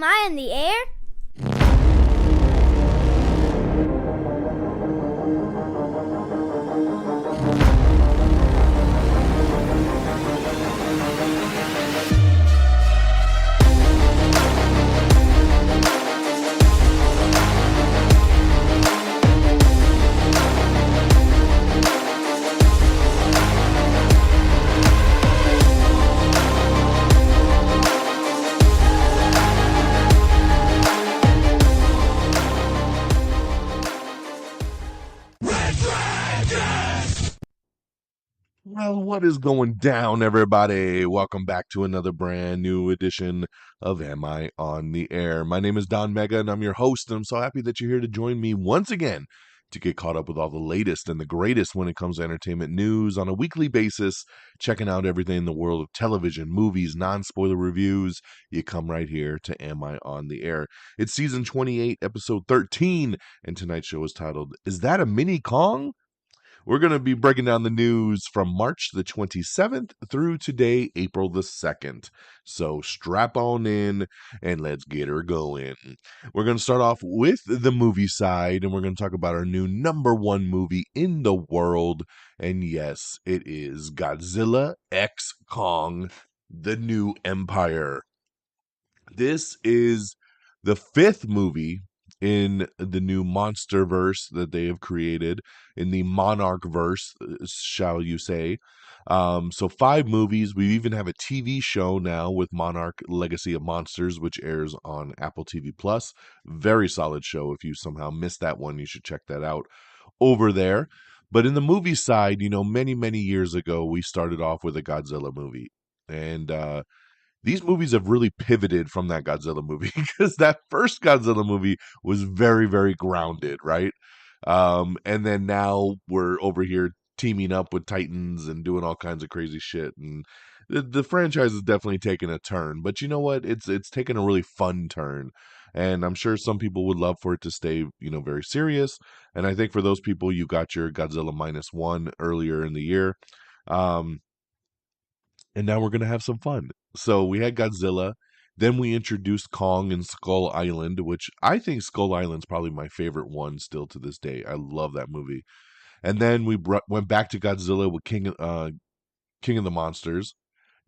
Am I in the air? Well, what is going down, everybody? Welcome back to another brand new edition of Am I on the Air? My name is Don Mega, and I'm your host, and I'm so happy that you're here to join me once again to get caught up with all the latest and the greatest when it comes to entertainment news on a weekly basis, checking out everything in the world of television, movies, non-spoiler reviews. You come right here to Am I on the Air? It's season 28, episode 13, and tonight's show is titled, Is That a Mini Kong? We're going to be breaking down the news from March the 27th through today, April the 2nd. So strap on in and let's get her going. We're going to start off with the movie side, and we're going to talk about our new number one movie in the world. And yes, it is Godzilla X Kong, The New Empire. This is the fifth movie in the new monster verse that they have created, in the monarch verse, shall you say. So 5 movies. We even have a TV show now with Monarch Legacy of Monsters, which airs on Apple TV Plus. Very solid show. If you somehow missed that one, you should check that out over there. But in the movie side, many years ago, we started off with a Godzilla movie. And these movies have really pivoted from that Godzilla movie because that first Godzilla movie was very grounded, right? And then now we're over here teaming up with Titans and doing all kinds of crazy shit. And the franchise is definitely taking a turn. But you know what? It's taken a really fun turn. And I'm sure some people would love for it to stay, very serious. And I think for those people, you got your Godzilla -1 earlier in the year. Um, and now we're going to have some fun. So we had Godzilla. Then we introduced Kong and Skull Island, which I think Skull Island's probably my favorite one still to this day. I love that movie. And then we went back to Godzilla with King of the Monsters.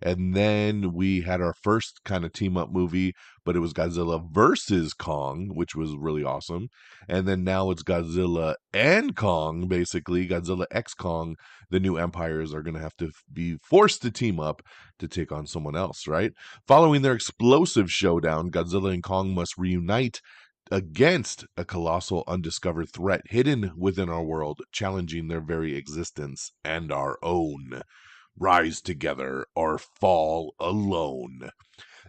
And then we had our first kind of team up movie, but it was Godzilla versus Kong, which was really awesome. And then now it's Godzilla and Kong, basically. Godzilla X Kong. The new empires are going to have to be forced to team up to take on someone else, right? Following their explosive showdown, Godzilla and Kong must reunite against a colossal undiscovered threat hidden within our world, challenging their very existence and our own. Rise together or fall alone.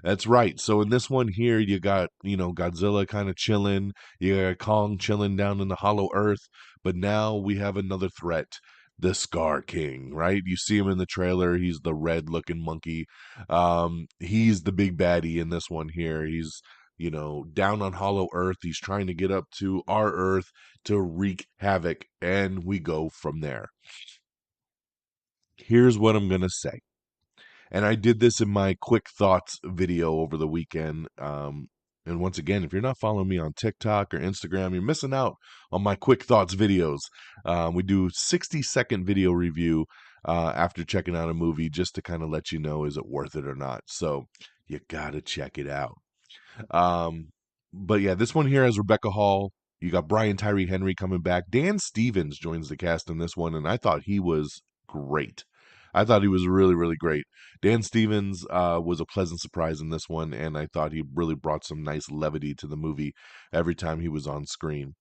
That's right. So in this one here, you got, Godzilla kind of chilling. You got Kong chilling down in the hollow earth. But now we have another threat. The Scar King, right? You see him in the trailer. He's the red looking monkey. He's the big baddie in this one here. He's, down on hollow earth. He's trying to get up to our earth to wreak havoc. And we go from there. Here's what I'm going to say. And I did this in my quick thoughts video over the weekend. And once again, if you're not following me on TikTok or Instagram, you're missing out on my quick thoughts videos. We do 60-second video review after checking out a movie just to kind of let you know, is it worth it or not? So you got to check it out. But yeah, this one here has Rebecca Hall. You got Brian Tyree Henry coming back. Dan Stevens joins the cast in this one, and I thought he was great. I thought he was really great. Dan Stevens was a pleasant surprise in this one, and I thought he really brought some nice levity to the movie every time he was on screen.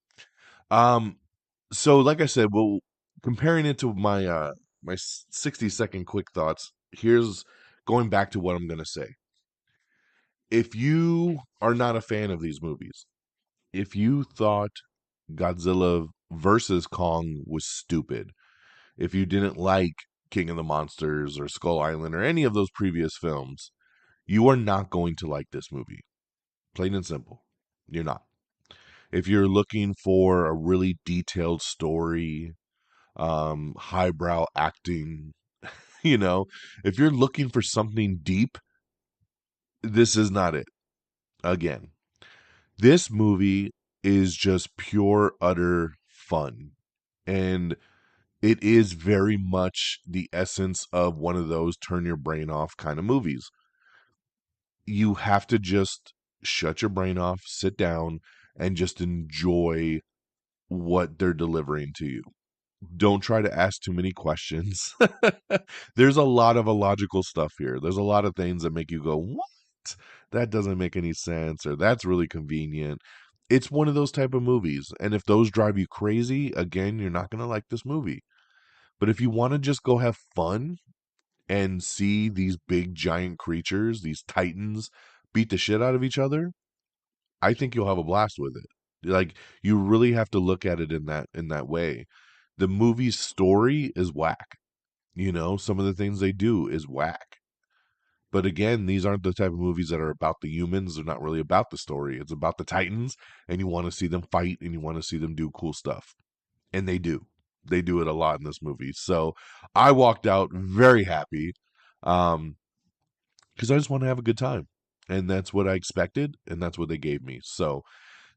So like I said, well, comparing it to my 60-second quick thoughts, here's going back to what I'm going to say. If you are not a fan of these movies, if you thought Godzilla versus Kong was stupid, if you didn't like King of the Monsters or Skull Island or any of those previous films, you are not going to like this movie. Plain and simple. You're not. If you're looking for a really detailed story, highbrow acting, if you're looking for something deep, this is not it. Again, This movie is just pure, utter fun. And it is very much the essence of one of those turn your brain off kind of movies. You have to just shut your brain off, sit down, and just enjoy what they're delivering to you. Don't try to ask too many questions. There's a lot of illogical stuff here. There's a lot of things that make you go, "What? That doesn't make any sense," or "That's really convenient." It's one of those type of movies. And if those drive you crazy, again, you're not going to like this movie. But if you want to just go have fun and see these big giant creatures, these titans beat the shit out of each other, I think you'll have a blast with it. Like, you really have to look at it in that way. The movie's story is whack. Some of the things they do is whack. But again, these aren't the type of movies that are about the humans. They're not really about the story. It's about the titans, and you want to see them fight and you want to see them do cool stuff. And they do. They do it a lot in this movie. So I walked out very happy. Um, because I just want to have a good time. And that's what I expected, and that's what they gave me. So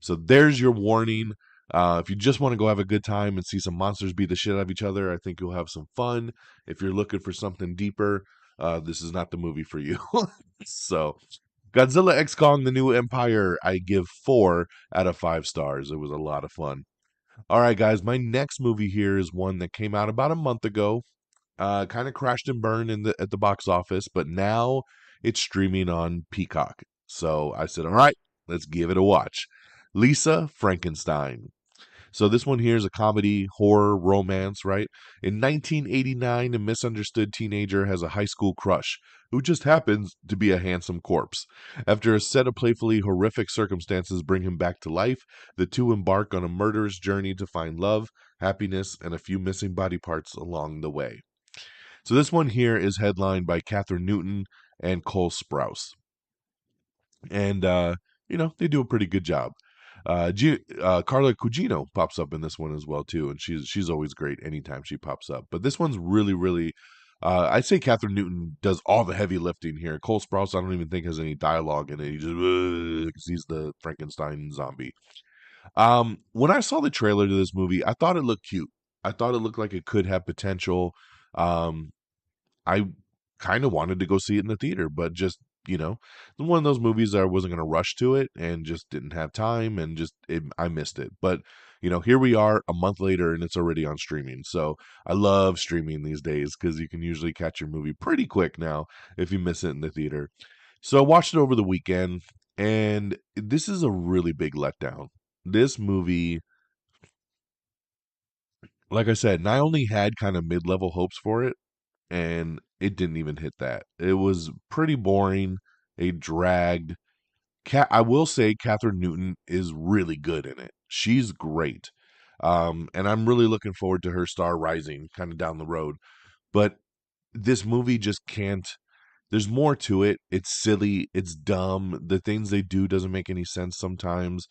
there's your warning. If you just want to go have a good time and see some monsters beat the shit out of each other, I think you'll have some fun. If you're looking for something deeper, this is not the movie for you. So, Godzilla X Kong: The New Empire, I give 4 out of 5 stars. It was a lot of fun. All right, guys, my next movie here is one that came out about a month ago. Kind of crashed and burned at the box office, but now it's streaming on Peacock. So I said, all right, let's give it a watch. Lisa Frankenstein. So this one here is a comedy, horror, romance, right? In 1989, a misunderstood teenager has a high school crush who just happens to be a handsome corpse. After a set of playfully horrific circumstances bring him back to life, the two embark on a murderous journey to find love, happiness, and a few missing body parts along the way. So this one here is headlined by Catherine Newton and Cole Sprouse. And they do a pretty good job. Carla Cugino pops up in this one as well too, and she's always great anytime she pops up. But this one's really, really, I'd say Catherine Newton does all the heavy lifting here. Cole Sprouse, I don't even think has any dialogue in it. He just because he's the Frankenstein zombie. When I saw the trailer to this movie, I thought it looked cute. I thought it looked like it could have potential. Um, I kind of wanted to go see it in the theater, but just, one of those movies that I wasn't going to rush to it and just didn't have time and I missed it. But, here we are a month later and it's already on streaming. So I love streaming these days because you can usually catch your movie pretty quick now if you miss it in the theater. So I watched it over the weekend, and this is a really big letdown. This movie, like I said, and I only had kind of mid level hopes for it, and it didn't even hit that. It was pretty boring. It dragged. I will say Catherine Newton is really good in it. She's great. And I'm really looking forward to her star rising kind of down the road. But this movie just can't. There's more to it. It's silly. It's dumb. The things they do doesn't make any sense sometimes,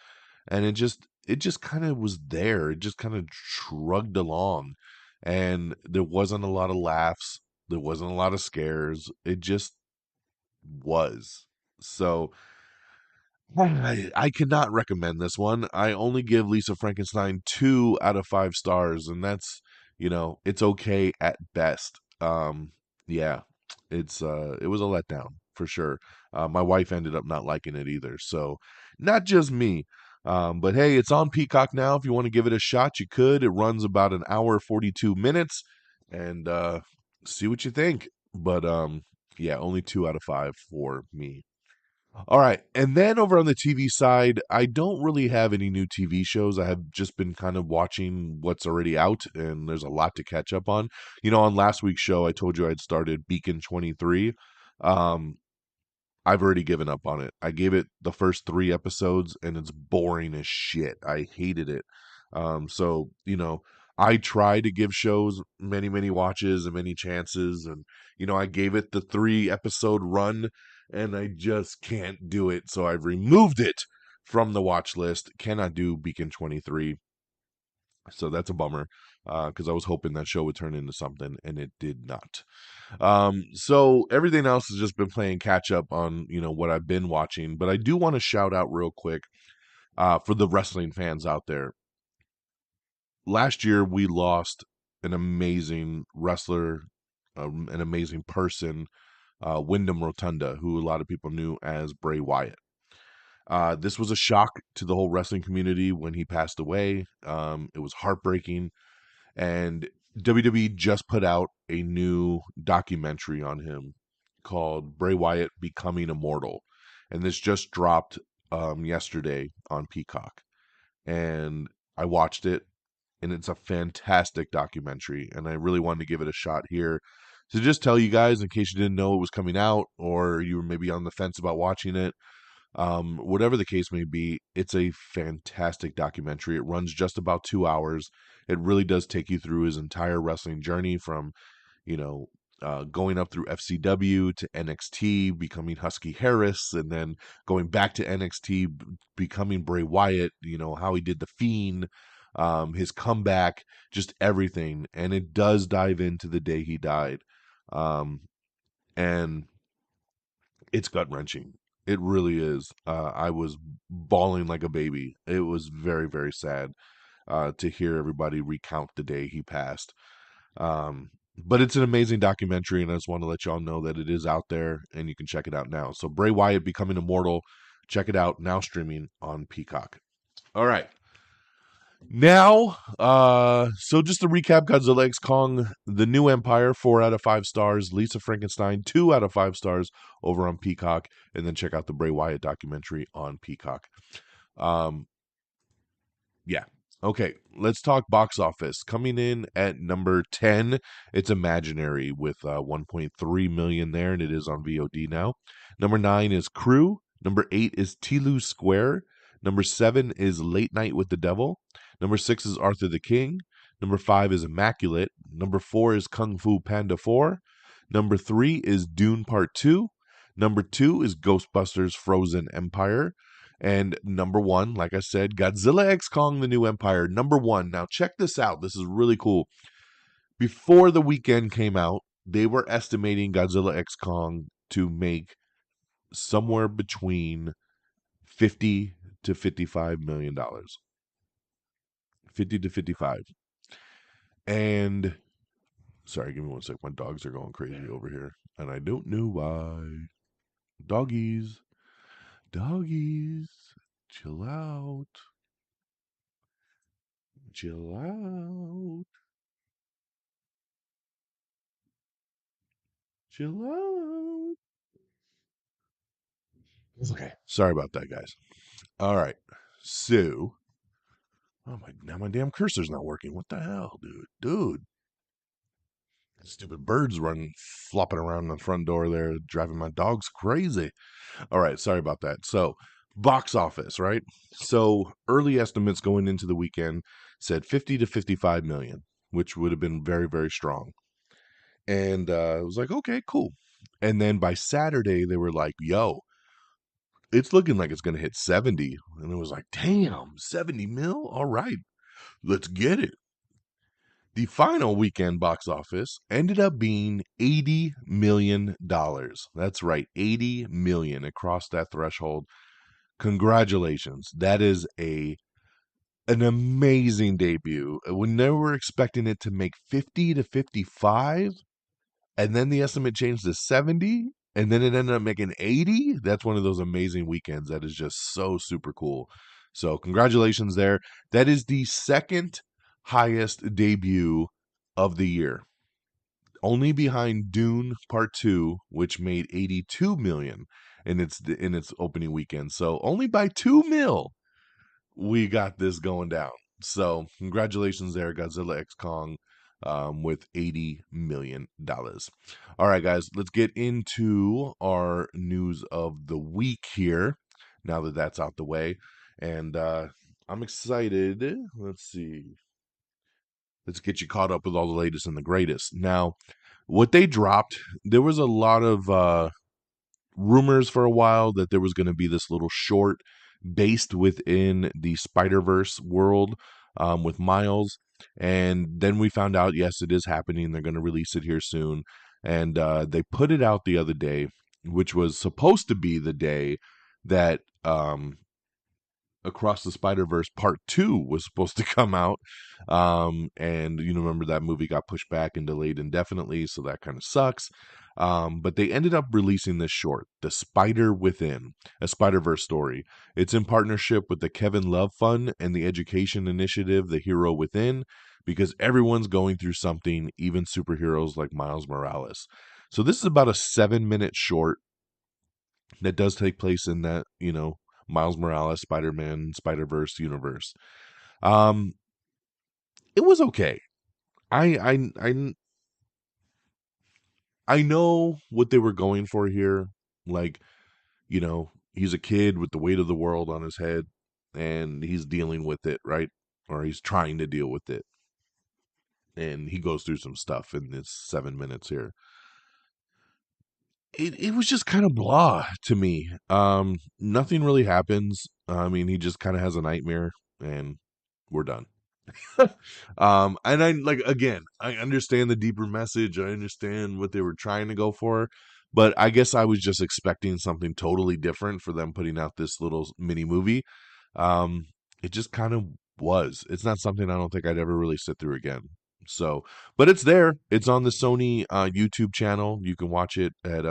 and it just kind of was there. It just kind of shrugged along, and there wasn't a lot of laughs. There wasn't a lot of scares. It just was. So I cannot recommend this one. I only give Lisa Frankenstein 2 out of 5 stars, and that's it's okay at best. Yeah, it was a letdown for sure. My wife ended up not liking it either, so not just me. But hey, it's on Peacock now. If you want to give it a shot, you could. It runs about an hour 42 minutes, and see what you think. But yeah, only 2 out of 5 for me. All right. And then over on the TV side, I don't really have any new TV shows. I have just been kind of watching what's already out, and there's a lot to catch up on. On last week's show, I told you I'd started Beacon 23. Um, I've already given up on it. I gave it the first 3 episodes, and it's boring as shit. I hated it. So I try to give shows many, many watches and many chances, and I gave it the 3 episode run, and I just can't do it. So I've removed it from the watch list. Cannot do Beacon 23. So that's a bummer, because I was hoping that show would turn into something, and it did not. So everything else has just been playing catch up on what I've been watching. But I do want to shout out real quick. For the wrestling fans out there, last year we lost an amazing wrestler, an amazing person, Wyndham Rotunda, who a lot of people knew as Bray Wyatt. This was a shock to the whole wrestling community when he passed away. It was heartbreaking, and WWE just put out a new documentary on him called Bray Wyatt Becoming Immortal, and this just dropped yesterday on Peacock, and I watched it, and it's a fantastic documentary, and I really wanted to give it a shot here to just tell you guys in case you didn't know it was coming out or you were maybe on the fence about watching it. Whatever the case may be, it's a fantastic documentary. It runs just about 2 hours. It really does take you through his entire wrestling journey from, you know, going up through FCW to NXT, becoming Husky Harris, and then going back to NXT, becoming Bray Wyatt, how he did the Fiend, his comeback, just everything. And it does dive into the day he died. And it's gut wrenching. It really is. I was bawling like a baby. It was very, very sad to hear everybody recount the day he passed. But it's an amazing documentary, and I just want to let y'all know that it is out there, and you can check it out now. So Bray Wyatt Becoming Immortal, check it out now, streaming on Peacock. All right. Now, so just to recap, Godzilla X Kong, The New Empire, 4 out of 5 stars. Lisa Frankenstein, 2 out of 5 stars over on Peacock. And then check out the Bray Wyatt documentary on Peacock. Yeah. Okay, let's talk box office. Coming in at number 10, it's Imaginary with 1.3 million there, and it is on VOD now. Number 9 is Crew. Number 8 is Tilu Square. Number 7 is Late Night with the Devil. Number 6 is Arthur the King. Number 5 is Immaculate. Number 4 is Kung Fu Panda 4. Number 3 is Dune Part 2. Number 2 is Ghostbusters Frozen Empire. And number 1, like I said, Godzilla X Kong, The New Empire, number 1. Now check this out. This is really cool. Before the weekend came out, they were estimating Godzilla X Kong to make somewhere between 50 to 55 million dollars. 50 to 55. And sorry, give me one sec. My dogs are going crazy over here, and I don't know why. Doggies. Doggies. Chill out. Chill out. Chill out. Okay. Sorry about that, guys. All right. So, now my damn cursor's not working. What the hell, dude? Stupid birds running, flopping around the front door there, driving my dogs crazy. All right, sorry about that. So, box office, right? So, early estimates going into the weekend said 50 to 55 million, which would have been very, very strong. And it was like, okay, cool. And then by Saturday, they were like, yo, it's looking like it's going to hit 70. And it was like, damn, 70 mil? All right, let's get it. The final weekend box office ended up being $80 million. That's right, 80 million. It crossed that threshold. Congratulations. That is an amazing debut. When they were expecting it to make 50 to 55, and then the estimate changed to 70, and then it ended up making 80. That's one of those amazing weekends that is just so super cool. So congratulations there. That is the second highest debut of the year, only behind Dune Part 2, which made 82 million in its opening weekend. So only by 2 mil we got this going down. So congratulations there, Godzilla X Kong, with $80 million. All right, guys, let's get into our news of the week here, now that that's out the way. And I'm excited. Let's see. Let's get you caught up with all the latest and the greatest. Now, what they dropped, there was a lot of rumors for a while that there was going to be this little short based within the Spider-Verse world with Miles. And then we found out, yes, it is happening. They're going to release it here soon. And they put it out the other day, which was supposed to be the day that Across the Spider-Verse Part 2 was supposed to come out. And remember that movie got pushed back and delayed indefinitely, so that kind of sucks. But they ended up releasing this short, The Spider Within, a Spider-Verse story. It's in partnership with the Kevin Love Fund and the education initiative, The Hero Within, because everyone's going through something, even superheroes like Miles Morales. So this is about a 7-minute short that does take place in that, Miles Morales, Spider-Man, Spider-Verse universe. Um, it was okay. I know what they were going for here. Like, he's a kid with the weight of the world on his head, and he's dealing with it, right? Or he's trying to deal with it. And he goes through some stuff in this 7 minutes here. It was just kind of blah to me. Nothing really happens. I mean, he just kind of has a nightmare, and we're done. And I like again, I understand the deeper message. I understand what they were trying to go for, but I guess I was just expecting something totally different for them putting out this little mini movie. Um, it just kind of was. It's not something I don't think I'd ever really sit through again. So, but it's there. It's on the Sony YouTube channel. You can watch it at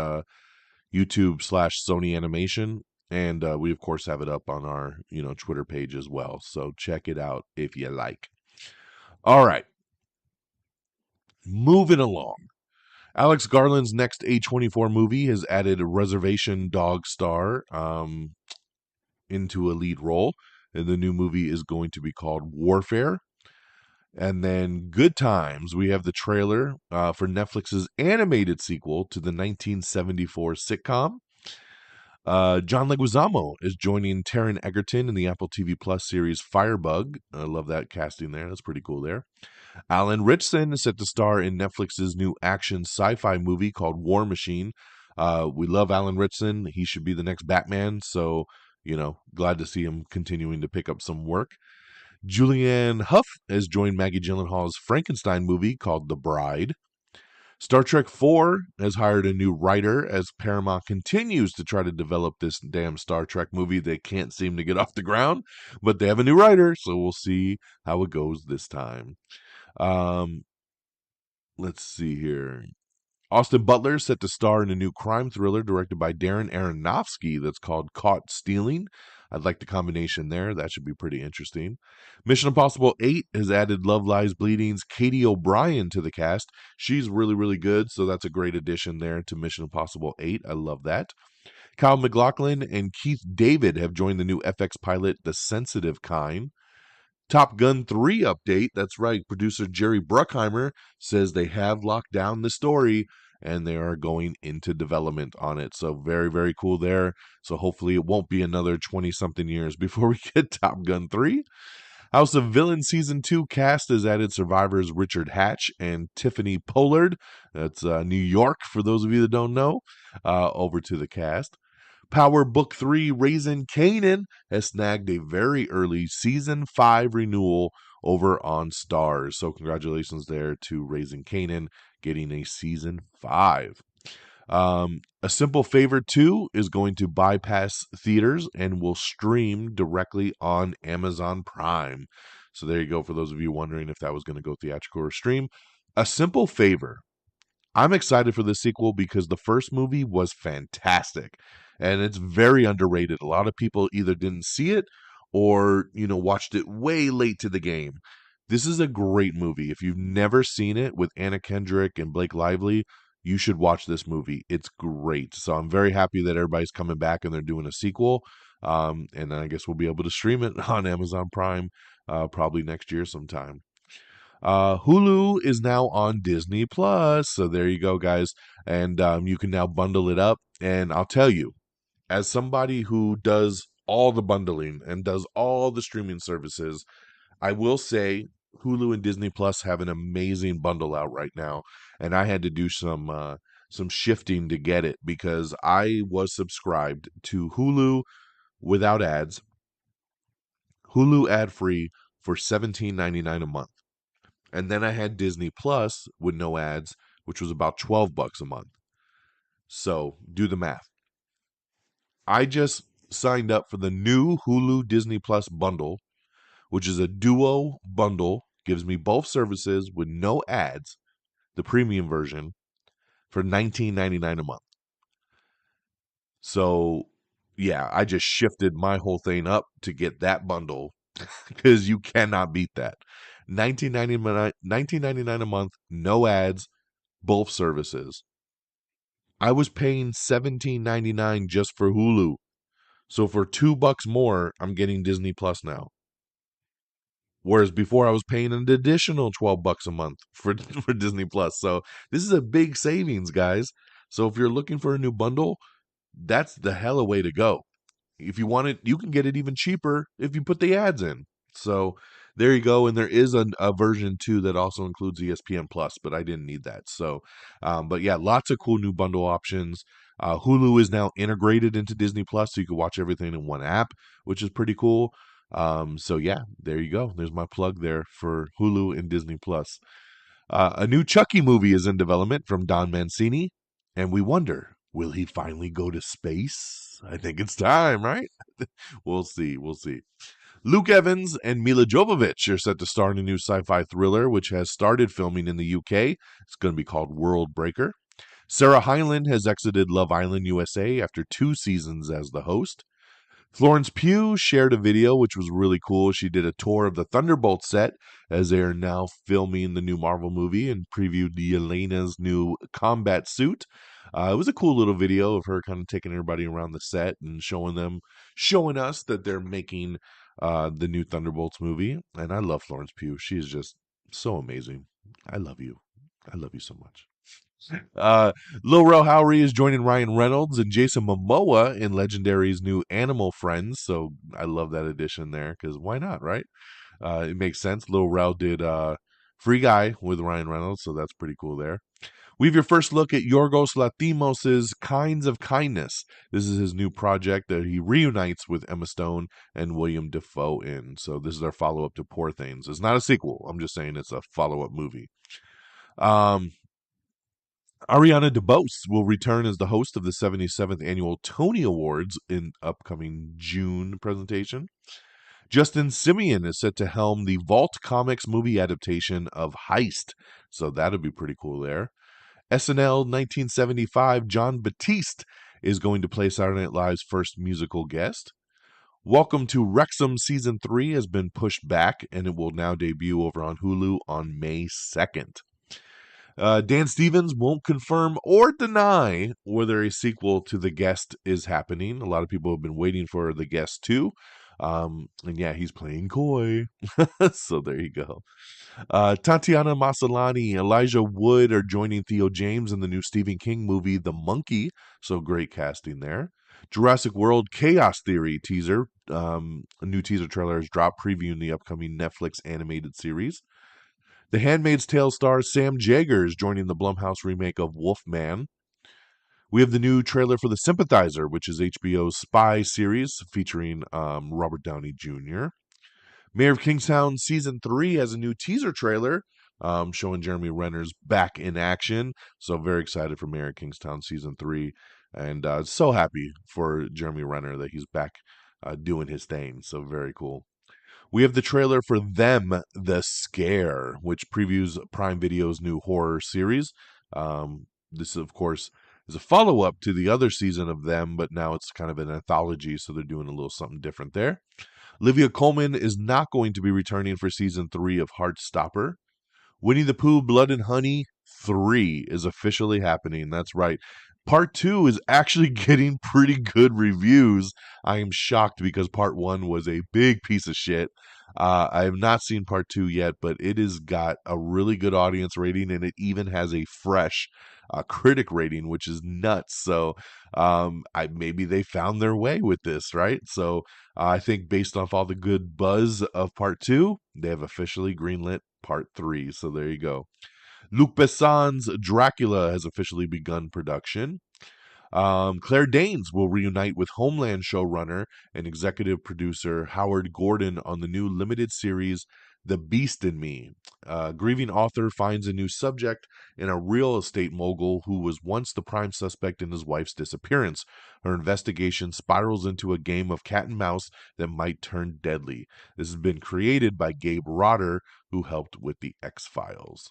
YouTube/Sony Animation. And we, of course, have it up on our, Twitter page as well. So check it out if you like. All right, moving along. Alex Garland's next A24 movie has added a Reservation Dog star into a lead role. And the new movie is going to be called Warfare. And then Good Times, we have the trailer for Netflix's animated sequel to the 1974 sitcom. John Leguizamo is joining Taron Egerton in the Apple TV Plus series Firebug. I love that casting there. That's pretty cool there. Alan Ritchson is set to star in Netflix's new action sci-fi movie called War Machine. We love Alan Ritchson. He should be the next Batman. So, glad to see him continuing to pick up some work. Julianne Hough has joined Maggie Gyllenhaal's Frankenstein movie called The Bride. Star Trek 4 has hired a new writer as Paramount continues to try to develop this damn Star Trek movie they can't seem to get off the ground. But they have a new writer, so we'll see how it goes this time. Um, let's see here. Austin Butler is set to star in a new crime thriller directed by Darren Aronofsky that's called Caught Stealing. I'd like the combination there. That should be pretty interesting. Mission Impossible 8 has added Love Lies Bleeding's Katie O'Brien to the cast. She's really, really good, so that's a great addition there to Mission Impossible 8. I love that. Kyle MacLachlan and Keith David have joined the new FX pilot The Sensitive Kind. Top Gun 3 update. That's right. Producer Jerry Bruckheimer says they have locked down the story and they are going into development on it. So very, very cool there. So hopefully it won't be another 20 something years before we get Top Gun 3. House of Villains Season 2 cast has added survivors Richard Hatch and Tiffany Pollard. That's New York, for those of you that don't know, over to the cast. Power Book 3 Raising Kanan has snagged a very early Season 5 renewal over on Stars. So congratulations there to Raising Kanan getting a Season 5. A Simple Favor 2 is going to bypass theaters and will stream directly on Amazon Prime. So there you go for those of you wondering if that was going to go theatrical or stream. A Simple Favor. I'm excited for the sequel because the first movie was fantastic and it's very underrated. A lot of people either didn't see it or, watched it way late to the game. This is a great movie. If you've never seen it with Anna Kendrick and Blake Lively, you should watch this movie. It's great. So I'm very happy that everybody's coming back and they're doing a sequel. And I guess we'll be able to stream it on Amazon Prime probably next year sometime. Hulu is now on Disney Plus, so there you go, guys, and you can now bundle it up. And I'll tell you, as somebody who does all the bundling and does all the streaming services, I will say Hulu and Disney Plus have an amazing bundle out right now, and I had to do some shifting to get it because I was subscribed to Hulu without ads, Hulu ad free for $17.99 a month. And then I had Disney Plus with no ads, which was about $12 a month. So do the math. I just signed up for the new Hulu Disney Plus bundle, which is a duo bundle, gives me both services with no ads, the premium version, for $19.99 a month. So, yeah, I just shifted my whole thing up to get that bundle because you cannot beat that. $19.99 a month, no ads, both services. I was paying $17.99 just for Hulu. So for $2 more, I'm getting Disney Plus now. Whereas before I was paying an additional $12 a month for for Disney Plus. So this is a big savings, guys. So if you're looking for a new bundle, that's the hella way to go. If you want it, you can get it even cheaper if you put the ads in. So there you go. And there is a version too that also includes ESPN Plus, but I didn't need that. So, but yeah, lots of cool new bundle options. Hulu is now integrated into Disney Plus, so you can watch everything in one app, which is pretty cool. So yeah, there you go. There's my plug there for Hulu and Disney Plus. A new Chucky movie is in development from Don Mancini, and we wonder, will he finally go to space? I think it's time, right? We'll see. We'll see. Luke Evans and Mila Jovovich are set to star in a new sci-fi thriller, which has started filming in the UK. It's going to be called World Breaker. Sarah Hyland has exited Love Island USA after 2 seasons as the host. Florence Pugh shared a video, which was really cool. She did a tour of the Thunderbolt set as they are now filming the new Marvel movie and previewed Yelena's new combat suit. It was a cool little video of her kind of taking everybody around the set and showing us that they're making the new Thunderbolts movie. And I love Florence Pugh. She is just so amazing. I love you. I love you so much. Uh, Lil Rel Howery is joining Ryan Reynolds and Jason Momoa in Legendary's new Animal Friends. So I love that addition there because why not, right? It makes sense. Lil Rel did Free Guy with Ryan Reynolds, so that's pretty cool there. We have your first look at Yorgos Lanthimos' Kinds of Kindness. This is his new project that he reunites with Emma Stone and William Dafoe in. So this is our follow-up to Poor Things. It's not a sequel. I'm just saying it's a follow-up movie. Ariana DeBose will return as the host of the 77th Annual Tony Awards in upcoming June presentation. Justin Simien is set to helm the Vault Comics movie adaptation of Heist, so that'll be pretty cool there. SNL 1975 John Batiste is going to play Saturday Night Live's first musical guest. Welcome to Wrexham Season 3 has been pushed back, and it will now debut over on Hulu on May 2nd. Dan Stevens won't confirm or deny whether a sequel to The Guest is happening. A lot of people have been waiting for The Guest too. And yeah, he's playing coy. So there you go. Tatiana Maslany, Elijah Wood are joining Theo James in the new Stephen King movie, The Monkey. So great casting there. Jurassic World Chaos Theory teaser. A new teaser trailer has dropped previewing the upcoming Netflix animated series. The Handmaid's Tale star Sam Jaggers joining the Blumhouse remake of Wolfman. We have the new trailer for The Sympathizer, which is HBO's spy series featuring Robert Downey Jr. Mayor of Kingstown Season 3 has a new teaser trailer showing Jeremy Renner's back in action. So very excited for Mayor of Kingstown Season 3. And so happy for Jeremy Renner that he's back doing his thing. So very cool. We have the trailer for Them, The Scare, which previews Prime Video's new horror series. This, of course, is a follow-up to the other season of Them, but now it's kind of an anthology, so they're doing a little something different there. Olivia Colman is not going to be returning for Season 3 of Heartstopper. Winnie the Pooh Blood and Honey 3 is officially happening. That's right. Part 2 is actually getting pretty good reviews. I am shocked because Part 1 was a big piece of shit. I have not seen Part 2 yet, but it has got a really good audience rating, and it even has a fresh critic rating, which is nuts. So maybe they found their way with this, right? So I think based off all the good buzz of Part 2, they have officially greenlit Part 3. So there you go. Luc Besson's Dracula has officially begun production. Claire Danes will reunite with Homeland showrunner and executive producer Howard Gordon on the new limited series The Beast in Me. A grieving author finds a new subject in a real estate mogul who was once the prime suspect in his wife's disappearance. Her investigation spirals into a game of cat and mouse that might turn deadly. This has been created by Gabe Rotter, who helped with the X-Files.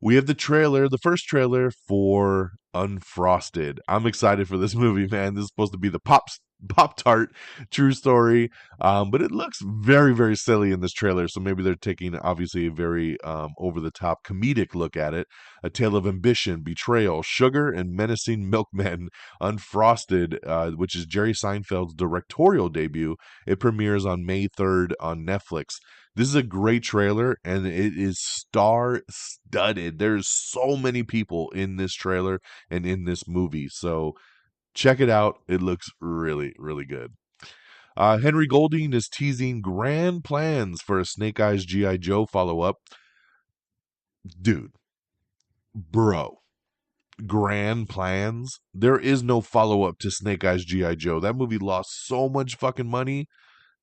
We have the trailer, the first trailer for Unfrosted. I'm excited for this movie, man. This is supposed to be the Pop Tart true story, but it looks very, very silly in this trailer. So maybe they're taking obviously a very over the top comedic look at it. A tale of ambition, betrayal, sugar, and menacing milkmen. Unfrosted, which is Jerry Seinfeld's directorial debut. It premieres on May 3rd on Netflix. This is a great trailer, and it is star-studded. There's so many people in this trailer and in this movie. So check it out. It looks really, really good. Henry Golding is teasing grand plans for a Snake Eyes G.I. Joe follow-up. Dude, bro, grand plans? There is no follow-up to Snake Eyes G.I. Joe. That movie lost so much fucking money.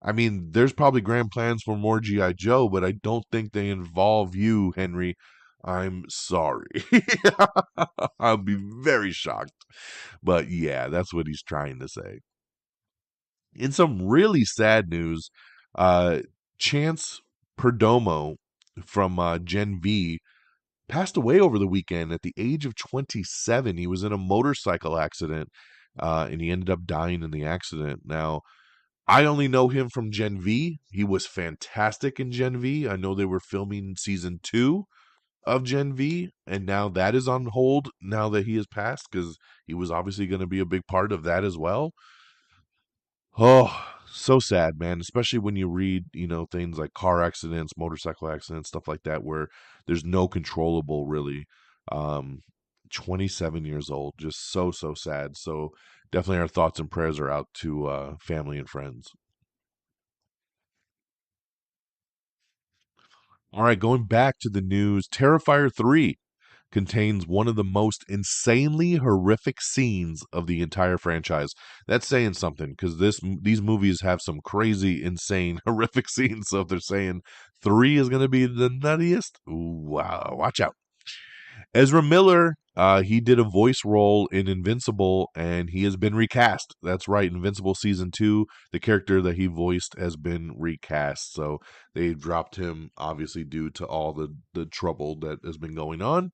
I mean, there's probably grand plans for more G.I. Joe, but I don't think they involve you, Henry. I'm sorry. I'll be very shocked. But yeah, that's what he's trying to say. In some really sad news, uh, Chance Perdomo from Gen V passed away over the weekend at the age of 27. He was in a motorcycle accident, and he ended up dying in the accident. Now, I only know him from Gen V. He was fantastic in Gen V. I know they were filming season 2 of Gen V, and now that is on hold now that he has passed because he was obviously going to be a big part of that as well. Oh, so sad, man. Especially when you read, things like car accidents, motorcycle accidents, stuff like that, where there's no controllable really. Um, 27 years old, just so sad. So definitely our thoughts and prayers are out to family and friends. All right, going back to the news, Terrifier 3 contains one of the most insanely horrific scenes of the entire franchise. That's saying something because these movies have some crazy, insane, horrific scenes. So if they're saying 3 is going to be the nuttiest, wow, watch out. Ezra Miller, he did a voice role in Invincible, and he has been recast. That's right, Invincible season 2, the character that he voiced has been recast. So they dropped him, obviously due to all the trouble that has been going on.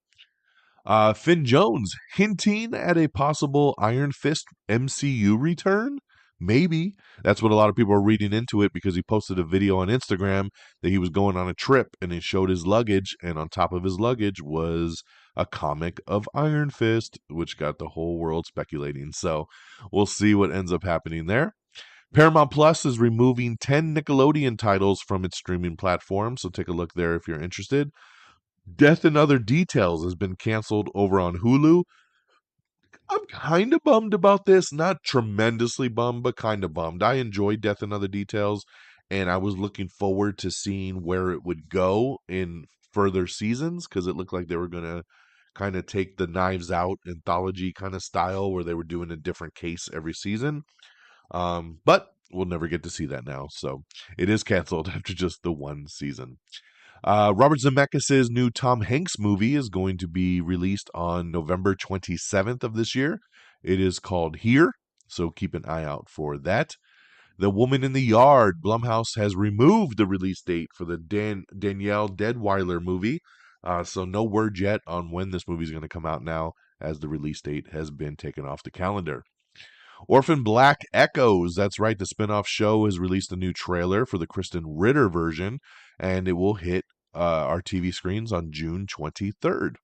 Finn Jones hinting at a possible Iron Fist MCU return. Maybe. That's what a lot of people are reading into it because he posted a video on Instagram that he was going on a trip and he showed his luggage, and on top of his luggage was a comic of Iron Fist, which got the whole world speculating. So we'll see what ends up happening there. Paramount Plus is removing 10 Nickelodeon titles from its streaming platform, so take a look there if you're interested. Death and Other Details has been canceled over on Hulu. I'm kind of bummed about this. Not tremendously bummed, but kind of bummed. I enjoyed Death and Other Details, and I was looking forward to seeing where it would go in further seasons because it looked like they were going to kind of take the Knives Out anthology kind of style where they were doing a different case every season. But we'll never get to see that now. So it is canceled after just the one season. Robert Zemeckis' new Tom Hanks movie is going to be released on November 27th of this year. It is called Here, so keep an eye out for that. The Woman in the Yard, Blumhouse has removed the release date for the Danielle Deadweiler movie, so no word yet on when this movie is going to come out now, as the release date has been taken off the calendar. Orphan Black Echoes. That's right. The spinoff show has released a new trailer for the Kristen Ritter version, and it will hit our TV screens on June 23rd.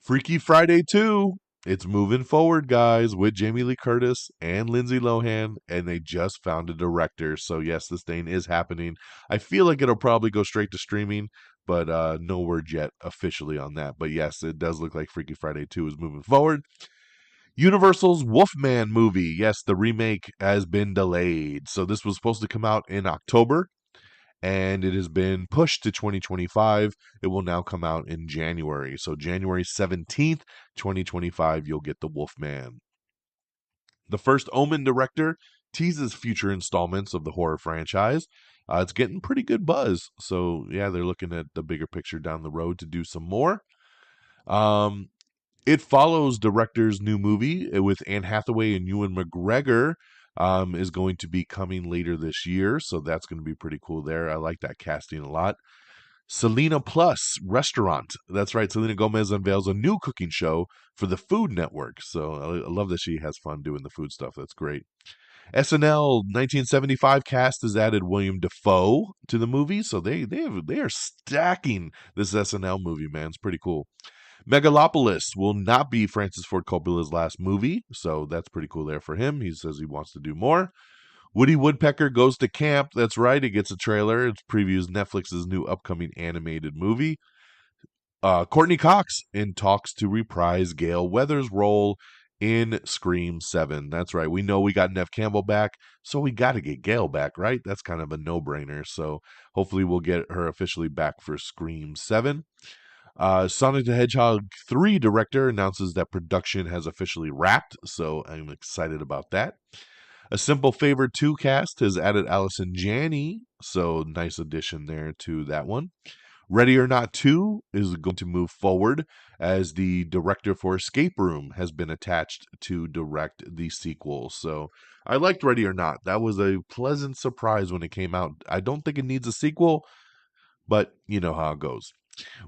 Freaky Friday 2. It's moving forward, guys, with Jamie Lee Curtis and Lindsay Lohan, and they just found a director. So, yes, this thing is happening. I feel like it'll probably go straight to streaming, but no word yet officially on that. But, yes, it does look like Freaky Friday 2 is moving forward. Universal's Wolfman movie. Yes, the remake has been delayed. So this was supposed to come out in October, and it has been pushed to 2025. It will now come out in January. So January 17th, 2025, you'll get the Wolfman. The first Omen director teases future installments of the horror franchise. It's getting pretty good buzz. So, yeah, they're looking at the bigger picture down the road to do some more. Um, it follows director's new movie with Anne Hathaway and Ewan McGregor. Is going to be coming later this year, so that's going to be pretty cool there. I like that casting a lot. Selena Plus Restaurant. That's right. Selena Gomez unveils a new cooking show for the Food Network. So I love that she has fun doing the food stuff. That's great. SNL 1975 cast has added William Dafoe to the movie, so they are stacking this SNL movie, man. It's pretty cool. Megalopolis will not be Francis Ford Coppola's last movie, so that's pretty cool there for him. He says he wants to do more. Woody Woodpecker Goes to Camp. That's right, it gets a trailer. It previews Netflix's new upcoming animated movie. Courtney Cox in talks to reprise Gail Weathers' role in Scream 7. That's right. We know we got Nev Campbell back, so we got to get Gail back, right? That's kind of a no-brainer. So hopefully we'll get her officially back for Scream 7. Sonic the Hedgehog 3 director announces that production has officially wrapped, so I'm excited about that. A Simple Favor 2 cast has added Allison Janney, so nice addition there to that one. Ready or Not 2 is going to move forward as the director for Escape Room has been attached to direct the sequel. So I liked Ready or Not. That was a pleasant surprise when it came out. I don't think it needs a sequel, but you know how it goes.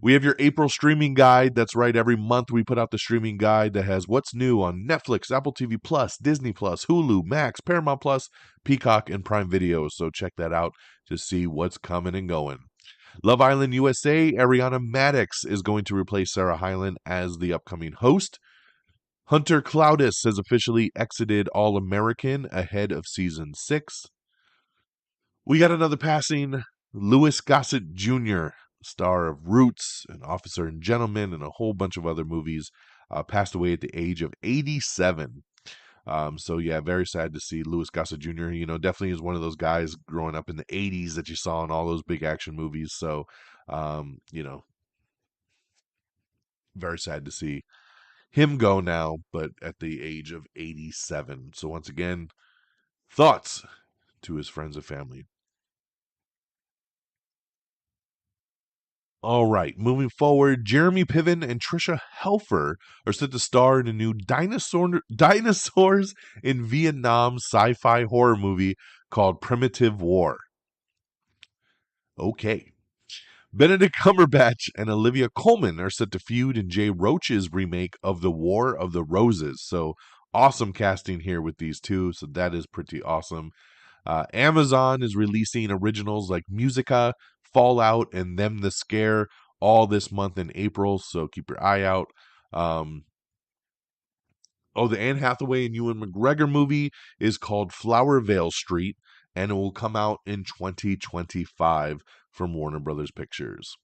We have your April streaming guide. That's right. Every month we put out the streaming guide that has what's new on Netflix, Apple TV Plus, Disney Plus, Hulu, Max, Paramount Plus, Peacock, and Prime Video. So check that out to see what's coming and going. Love Island USA, Ariana Madix is going to replace Sarah Hyland as the upcoming host. Hunter Cloudis has officially exited All American ahead of season 6. We got another passing. Louis Gossett Jr., star of Roots and Officer and Gentleman and a whole bunch of other movies, passed away at the age of 87. So yeah, very sad to see Louis Gossett Jr. You know, definitely is one of those guys growing up in the 80s that you saw in all those big action movies. So, you know, very sad to see him go now, but at the age of 87. So once again, thoughts to his friends and family. All right, moving forward, Jeremy Piven and Trisha Helfer are set to star in a new dinosaurs in Vietnam sci-fi horror movie called Primitive War. Okay. Benedict Cumberbatch and Olivia Colman are set to feud in Jay Roach's remake of The War of the Roses. So awesome casting here with these two. So that is pretty awesome. Amazon is releasing originals like Musica, Fallout, and Them the Scare all this month in April. So keep your eye out. The Anne Hathaway and Ewan McGregor movie is called Flowervale Street, and it will come out in 2025 from Warner Brothers Pictures.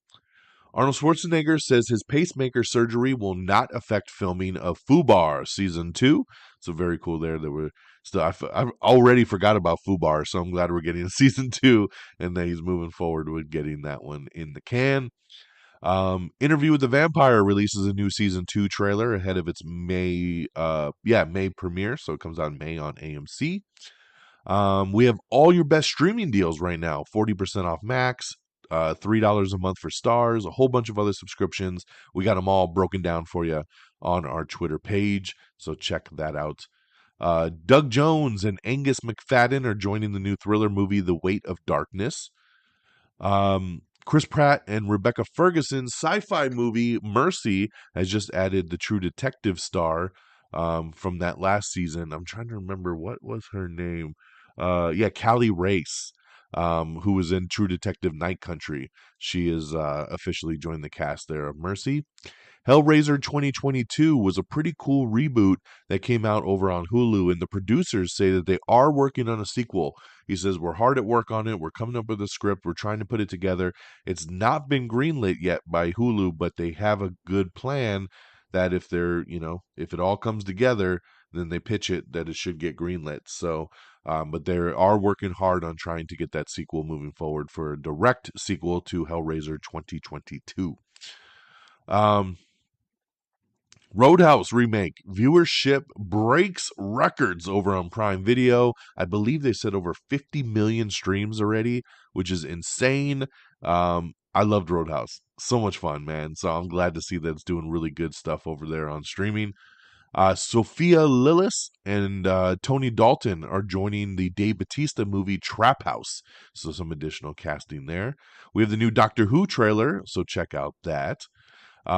Arnold Schwarzenegger says his pacemaker surgery will not affect filming of Fubar season 2. So very cool there. There were still I've already forgot about Fubar, so I'm glad we're getting season 2 and that he's moving forward with getting that one in the can. Interview with the Vampire releases a new season 2 trailer ahead of its May premiere, so it comes out in May on AMC. We have all your best streaming deals right now. 40% off Max, $3 a month for Stars, a whole bunch of other subscriptions. We got them all broken down for you on our Twitter page, so check that out. Doug Jones and Angus McFadden are joining the new thriller movie The Weight of Darkness. Chris Pratt and Rebecca Ferguson's sci-fi movie Mercy has just added the True Detective star from that last season. I'm trying to remember what was her name. Callie Race, who was in True Detective Night Country. She is officially joined the cast there of Mercy. Hellraiser 2022 was a pretty cool reboot that came out over on Hulu, and the producers say that they are working on a sequel. He says, we're hard at work on it. We're coming up with a script. We're trying to put it together. It's not been greenlit yet by Hulu, but they have a good plan that if if it all comes together, then they pitch it that it should get greenlit. So, but they are working hard on trying to get that sequel moving forward for a direct sequel to Hellraiser 2022. Roadhouse remake viewership breaks records over on Prime Video. I believe they said over 50 million streams already, which is insane. I loved Roadhouse. So much fun, man. So I'm glad to see that it's doing really good stuff over there on streaming. Sophia Lillis and Tony Dalton are joining the Dave Bautista movie Trap House. So some additional casting there. We have the new Doctor Who trailer, so check out that. We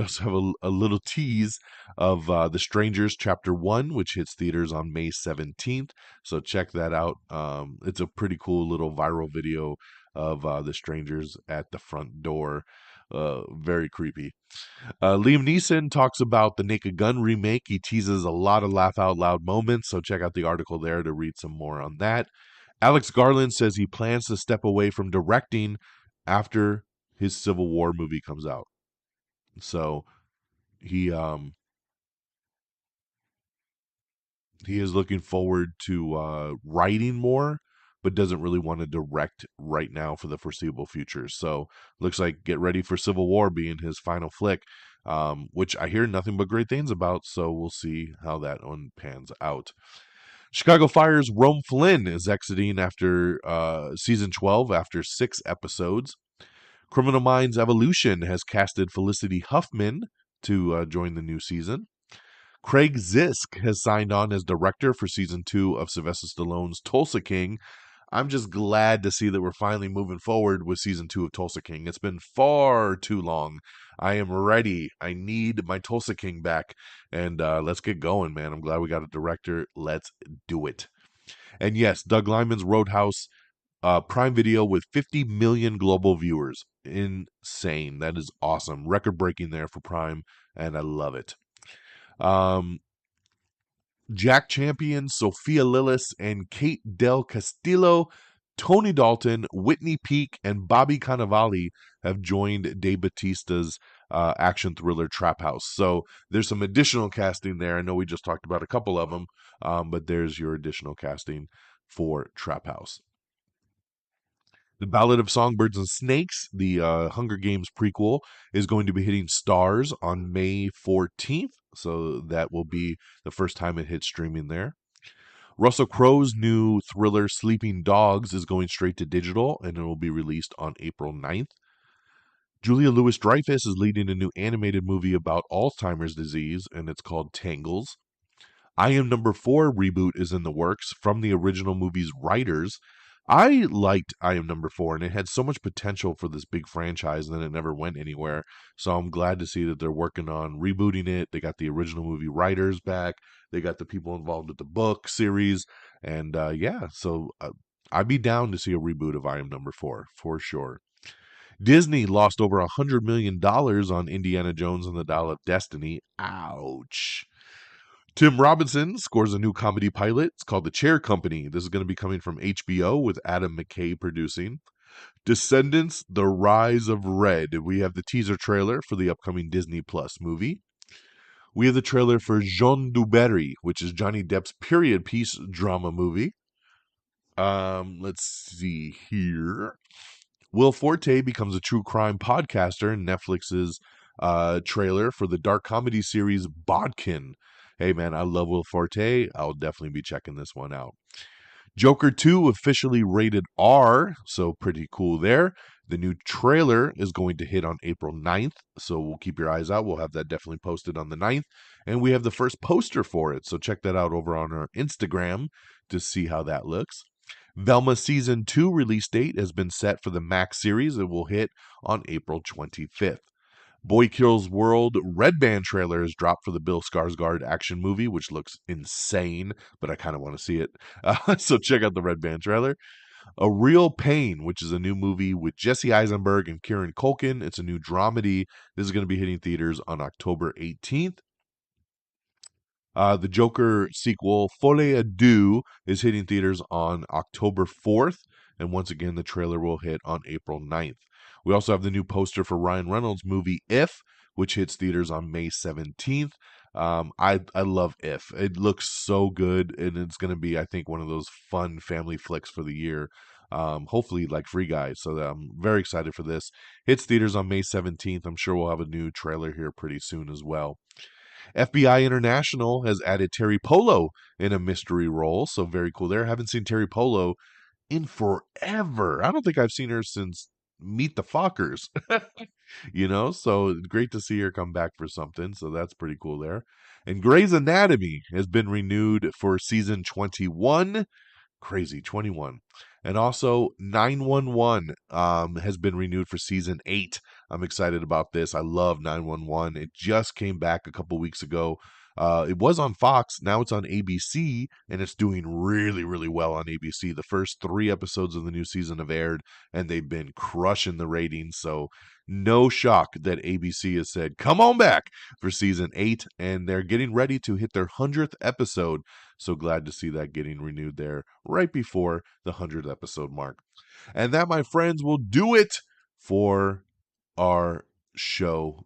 also have a little tease of The Strangers Chapter 1, which hits theaters on May 17th. So check that out. It's a pretty cool little viral video of The Strangers at the front door. Very creepy. Liam Neeson talks about the Naked Gun remake. He teases a lot of laugh out loud moments. So check out the article there to read some more on that. Alex Garland says he plans to step away from directing after his Civil War movie comes out. So he he is looking forward to writing more, but doesn't really want to direct right now for the foreseeable future. So looks like get ready for Civil War being his final flick, which I hear nothing but great things about. So we'll see how that one pans out. Chicago Fire's Rome Flynn is exiting after season 12 after 6 episodes. Criminal Minds Evolution has casted Felicity Huffman to join the new season. Craig Zisk has signed on as director for season 2 of Sylvester Stallone's Tulsa King. I'm just glad to see that we're finally moving forward with season 2 of Tulsa King. It's been far too long. I am ready. I need my Tulsa King back. And let's get going, man. I'm glad we got a director. Let's do it. And yes, Doug Liman's Roadhouse, Prime Video with 50 million global viewers. Insane. That is awesome. Record breaking there for Prime, and I love it. Jack Champion, Sophia Lillis, and Kate Del Castillo, Tony Dalton, Whitney Peak, and Bobby Cannavale have joined Dave Bautista's action thriller Trap House. So there's some additional casting there. I know we just talked about a couple of them, but there's your additional casting for Trap House. The Ballad of Songbirds and Snakes, the Hunger Games prequel, is going to be hitting stars on May 14th. So that will be the first time it hits streaming there. Russell Crowe's new thriller Sleeping Dogs is going straight to digital, and it will be released on April 9th. Julia Louis-Dreyfus is leading a new animated movie about Alzheimer's disease, and it's called Tangles. I Am Number 4 reboot is in the works from the original movie's writers. I liked I Am Number 4, and it had so much potential for this big franchise, and then it never went anywhere. So I'm glad to see that they're working on rebooting it. They got the original movie writers back. They got the people involved with the book series. And so I'd be down to see a reboot of I Am Number 4, for sure. Disney lost over $100 million on Indiana Jones and the Dial of Destiny. Ouch. Tim Robinson scores a new comedy pilot. It's called The Chair Company. This is going to be coming from HBO with Adam McKay producing. Descendants, The Rise of Red. We have the teaser trailer for the upcoming Disney Plus movie. We have the trailer for Jean du Barry, which is Johnny Depp's period piece drama movie. Let's see here. Will Forte becomes a true crime podcaster in Netflix's trailer for the dark comedy series Bodkin. Hey man, I love Will Forte. I'll definitely be checking this one out. Joker 2 officially rated R, so pretty cool there. The new trailer is going to hit on April 9th, so we'll keep your eyes out. We'll have that definitely posted on the 9th. And we have the first poster for it, so check that out over on our Instagram to see how that looks. Velma Season 2 release date has been set for the Max series. It will hit on April 25th. Boy Kills World Red Band trailer is dropped for the Bill Skarsgård action movie, which looks insane, but I kind of want to see it. So check out the Red Band trailer. A Real Pain, which is a new movie with Jesse Eisenberg and Kieran Culkin. It's a new dramedy. This is going to be hitting theaters on October 18th. The Joker sequel, Folie à Deux, is hitting theaters on October 4th. And once again, the trailer will hit on April 9th. We also have the new poster for Ryan Reynolds' movie If, which hits theaters on May 17th. I love If. It looks so good, and it's going to be, I think, one of those fun family flicks for the year. Hopefully like Free Guy. So I'm very excited for this. Hits theaters on May 17th. I'm sure we'll have a new trailer here pretty soon as well. FBI International has added Terry Polo in a mystery role, so very cool there. Haven't seen Terry Polo in forever. I don't think I've seen her since Meet the Fockers. So great to see her come back for something. So that's pretty cool there. And Grey's Anatomy has been renewed for season 21. Crazy, 21. And also 911 has been renewed for season 8. I'm excited about this. I love 911. It just came back a couple weeks ago. It was on Fox. Now it's on ABC, and it's doing really, really well on ABC. The first 3 episodes of the new season have aired, and they've been crushing the ratings. So no shock that ABC has said, come on back for season 8, and they're getting ready to hit their 100th episode. So glad to see that getting renewed there right before the 100th episode mark. And that, my friends, will do it for our show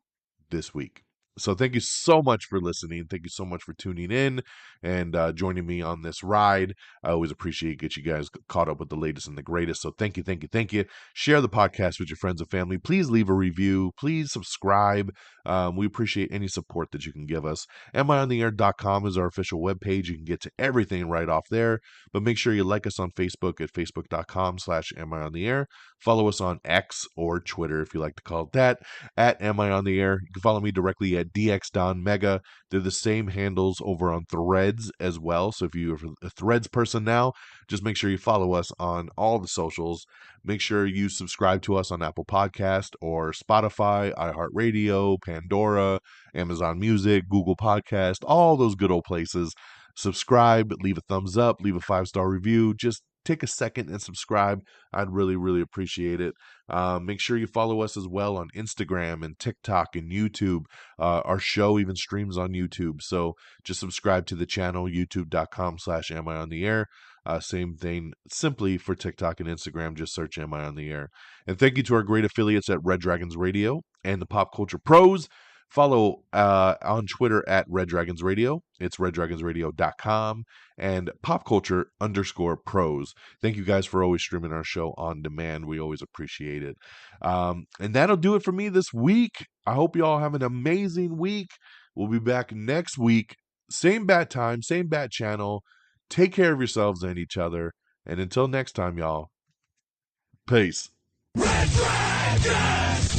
this week. So thank you so much for listening. Thank you so much for tuning in and joining me on this ride. I always appreciate get you guys caught up with the latest and the greatest. So thank you, thank you, thank you. Share the podcast with your friends and family. Please leave a review. Please subscribe. We appreciate any support that you can give us. amiontheair.com is our official webpage. You can get to everything right off there. But make sure you like us on Facebook at facebook.com/amiontheair. Follow us on X or Twitter, if you like to call it that, at Am I on the Air. You can follow me directly at DXDonMega. They're the same handles over on Threads as well. So if you're a Threads person now, just make sure you follow us on all the socials. Make sure you subscribe to us on Apple Podcast or Spotify, iHeartRadio, Pandora, Amazon Music, Google Podcast, all those good old places. Subscribe, leave a thumbs up, leave a 5-star review. Just take a second and subscribe. I'd really, really appreciate it. Make sure you follow us as well on Instagram and TikTok and YouTube. Our show even streams on YouTube. So just subscribe to the channel, youtube.com/Am I on the Air. Same thing simply for TikTok and Instagram. Just search Am I on the Air. And thank you to our great affiliates at Red Dragons Radio and the Pop Culture Pros. Follow on Twitter at Red Dragons Radio. It's reddragonsradio.com and popculture_pros. Thank you guys for always streaming our show on demand. We always appreciate it. And that'll do it for me this week. I hope you all have an amazing week. We'll be back next week. Same bat time, same bat channel. Take care of yourselves and each other. And until next time, y'all, peace. Red Dragons!